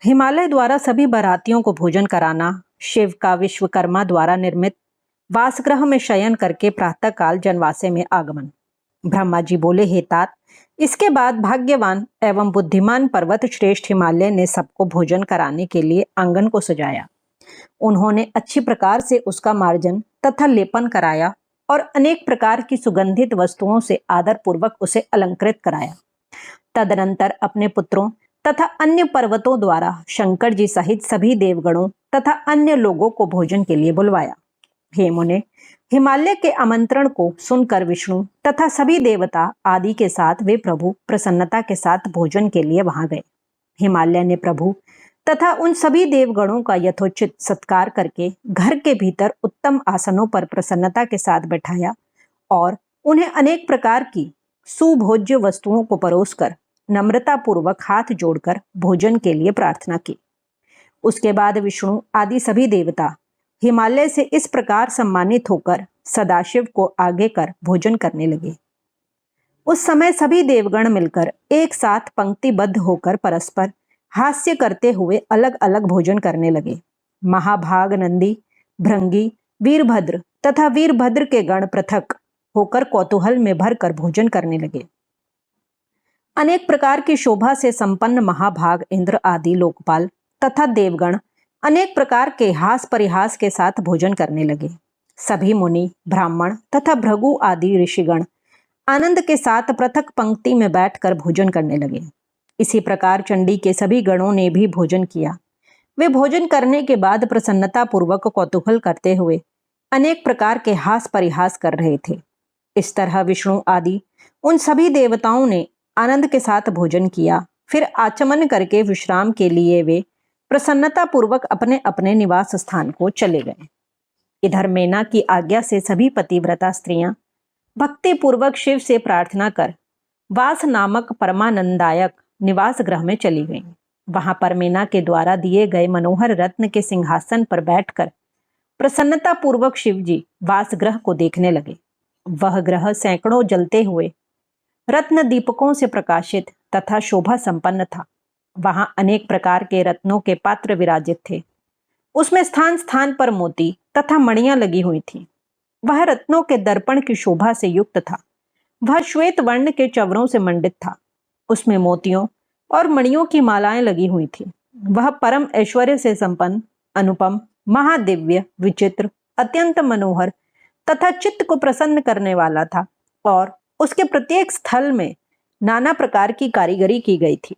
हिमालय द्वारा सभी बारातियों को भोजन कराना, शिव का विश्वकर्मा द्वारा निर्मित वासगृह में शयन करके प्रातःकाल जनवासे में आगमन। ब्रह्मा जी बोले, हे तात, इसके बाद भाग्यवान एवं बुद्धिमान पर्वत श्रेष्ठ हिमालय ने सबको भोजन कराने के लिए आंगन को सजाया। उन्होंने अच्छी प्रकार से उसका मार्जन तथा लेपन कराया और अनेक प्रकार की सुगंधित वस्तुओं से आदर पूर्वक उसे अलंकृत कराया। तदनंतर अपने पुत्रों तथा अन्य पर्वतों द्वारा शंकर जी सहित सभी देवगणों तथा अन्य लोगों को भोजन के लिए बुलवाया। हे मुने, हिमालय के आमंत्रण को सुनकर विष्णु तथा सभी देवता आदि के साथ वे प्रभु प्रसन्नता के साथ भोजन के लिए वहां गए। हिमालय ने प्रभु तथा उन सभी देवगणों का यथोचित सत्कार करके घर के भीतर उत्तम आसनों पर प्रसन्नता के साथ बैठाया और उन्हें अनेक प्रकार की सुभोज्य वस्तुओं को परोसकर नम्रता पूर्वक हाथ जोड़कर भोजन के लिए प्रार्थना की। उसके बाद विष्णु आदि सभी देवता हिमालय से इस प्रकार सम्मानित होकर सदाशिव को आगे कर भोजन करने लगे। उस समय सभी देवगण मिलकर एक साथ पंक्तिबद्ध होकर परस्पर हास्य करते हुए अलग अलग भोजन करने लगे। महाभाग नंदी, भृंगी, वीरभद्र तथा वीरभद्र के गण पृथक होकर कौतूहल में भरकर भोजन करने लगे। अनेक प्रकार की शोभा से संपन्न महाभाग इंद्र आदि लोकपाल तथा देवगण अनेक प्रकार के हास परिहास के साथ भोजन करने लगे। सभी मुनि, ब्राह्मण तथा भृगु आदि ऋषिगण आनंद के साथ पृथक पंक्ति में बैठकर भोजन करने लगे। इसी प्रकार चंडी के सभी गणों ने भी भोजन किया। वे भोजन करने के बाद प्रसन्नता पूर्वक कौतूहल करते हुए अनेक प्रकार के हास परिहास कर रहे थे। इस तरह विष्णु आदि उन सभी देवताओं ने आनंद के साथ भोजन किया। फिर आचमन करके विश्राम के लिए वे प्रसन्नता पूर्वक अपने अपने निवास स्थान को चले गए। इधर मैना की आज्ञा से सभी पतिव्रता स्त्रियां भक्ति पूर्वक शिव से प्रार्थना कर वास नामक परमानंदायक निवास गृह में चली गईं। वहां पर मैना के द्वारा दिए गए मनोहर रत्न के सिंहासन पर बैठकर प्रसन्नता पूर्वक शिव जी वास गृह को देखने लगे। वह ग्रह सैकड़ों जलते हुए रत्न दीपकों से प्रकाशित तथा शोभा संपन्न था। वहां अनेक प्रकार के रत्नों के पात्र विराजित थे। उसमें स्थान स्थान पर मोती तथा मणियां लगी हुई थी। वह रत्नों के दर्पण की शोभा से युक्त था। वह श्वेत वर्ण के चवरों से मंडित था। उसमें मोतियों और मणियों की मालाएं लगी हुई थी। वह परम ऐश्वर्य से संपन्न, अनुपम, महादिव्य, विचित्र, अत्यंत मनोहर तथा चित्त को प्रसन्न करने वाला था और उसके प्रत्येक स्थल में नाना प्रकार की कारीगरी की गई थी।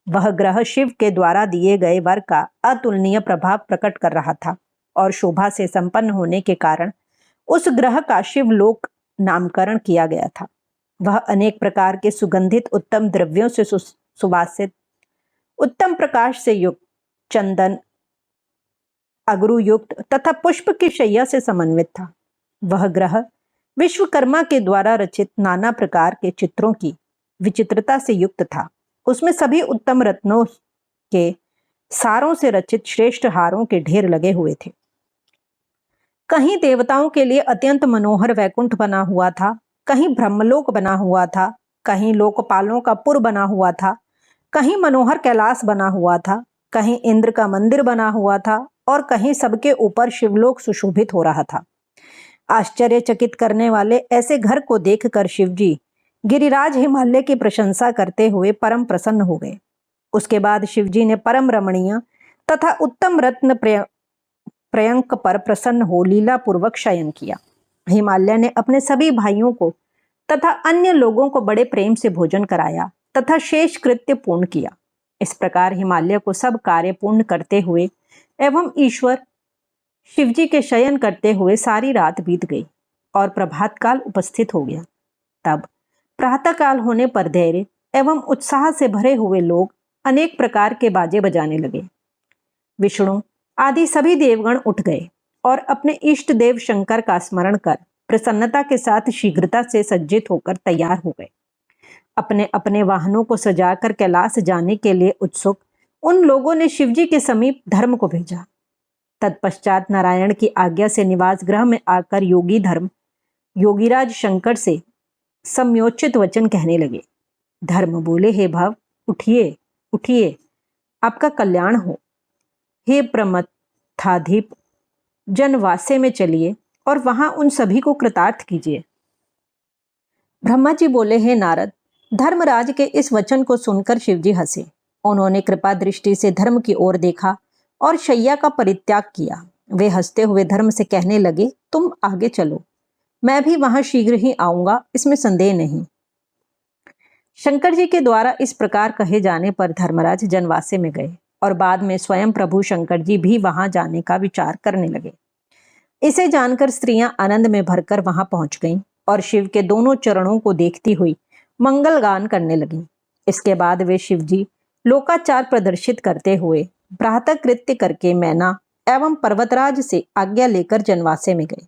वह ग्रह शिव के द्वारा दिए गए वर का अतुलनीय प्रभाव प्रकट कर रहा था और शोभा से संपन्न होने के कारण उस ग्रह का शिवलोक नामकरण किया गया था। वह अनेक प्रकार के सुगंधित उत्तम द्रव्यों से सुवासित, उत्तम प्रकाश से युक्त, चंदन अगरू युक्त तथा पुष्प की शैया से समन्वित था। वह ग्रह विश्वकर्मा के द्वारा रचित नाना प्रकार के चित्रों की विचित्रता से युक्त था। उसमें सभी उत्तम रत्नों के सारों से रचित श्रेष्ठ हारों के ढेर लगे हुए थे। कहीं देवताओं के लिए अत्यंत मनोहर वैकुंठ बना हुआ था, कहीं ब्रह्मलोक बना हुआ था, कहीं लोकपालों का पुर बना हुआ था, कहीं मनोहर कैलाश बना हुआ था, कहीं इंद्र का मंदिर बना हुआ था और कहीं सबके ऊपर शिवलोक सुशोभित हो रहा था। आश्चर्यचकित करने वाले ऐसे घर को देखकर शिवजी गिरिराज हिमालय की प्रशंसा करते हुए परम प्रसन्न हो गए। उसके बाद शिवजी ने परम रमणीय तथा उत्तम रत्न प्रयंक पर प्रसन्न हो लीला पूर्वक शयन किया। हिमालय ने अपने सभी भाइयों को तथा अन्य लोगों को बड़े प्रेम से भोजन कराया तथा शेष कृत्य पूर्ण किया। इस प्रकार हिमालय को सब कार्य पूर्ण करते हुए एवं ईश्वर शिवजी के शयन करते हुए सारी रात बीत गई और प्रभात काल उपस्थित हो गया। तब प्रातःकाल होने पर धैर्य एवं उत्साह से भरे हुए लोग अनेक प्रकार के बाजे बजाने लगे। विष्णु आदि सभी देवगण उठ गए और अपने इष्ट देव शंकर का स्मरण कर प्रसन्नता के साथ शीघ्रता से सज्जित होकर तैयार हो गए। अपने अपने वाहनों को सजाकर कैलाश जाने के लिए उत्सुक उन लोगों ने शिवजी के समीप धर्म को भेजा। तत्पश्चात नारायण की आज्ञा से निवास गृह में आकर योगीराज शंकर से सम्योचित वचन कहने लगे। धर्म बोले, हे भव, उठिए उठिए, आपका कल्याण हो। हे प्रमथाधिप, जनवासे में चलिए और वहां उन सभी को कृतार्थ कीजिए। ब्रह्मा जी बोले, हे नारद, धर्मराज के इस वचन को सुनकर शिवजी हंसे। उन्होंने कृपा दृष्टि से धर्म की ओर देखा और शैया का परित्याग किया। वे हंसते हुए धर्म से कहने लगे, तुम आगे चलो, मैं भी वहां शीघ्र ही आऊंगा, इसमें संदेह नहीं। शंकर जी के द्वारा इस प्रकार कहे जाने पर धर्मराज जनवासे में गए और बाद में स्वयं प्रभु शंकर जी भी वहां जाने का विचार करने लगे। इसे जानकर स्त्रियां आनंद में भरकर वहां पहुंच गईं और शिव के दोनों चरणों को देखती हुई मंगल गान करने लगीं। इसके बाद वे शिव जी लोकाचार प्रदर्शित करते हुए प्रातः कृत्य करके मैना एवं पर्वतराज से आज्ञा लेकर जनवासे में गए।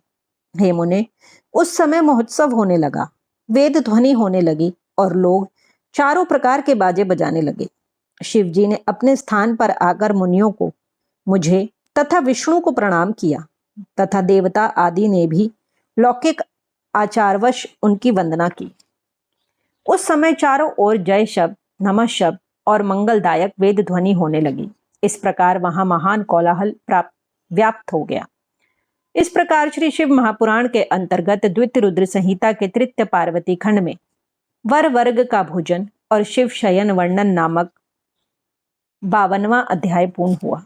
हे मुने, उस समय महोत्सव होने लगा, वेद ध्वनि होने लगी और लोग चारों प्रकार के बाजे बजाने लगे। शिव जी ने अपने स्थान पर आकर मुनियों को, मुझे तथा विष्णु को प्रणाम किया तथा देवता आदि ने भी लौकिक आचारवश उनकी वंदना की। उस समय चारों ओर जय शब्द, नमः शब्द और मंगलदायक वेद ध्वनि होने लगी। इस प्रकार वहां महान कोलाहल व्याप्त हो गया। इस प्रकार श्री शिव महापुराण के अंतर्गत द्वितीय रुद्र संहिता के तृतीय पार्वती खंड में वर वर्ग का भोजन और शिव शयन वर्णन नामक 52वां अध्याय पूर्ण हुआ।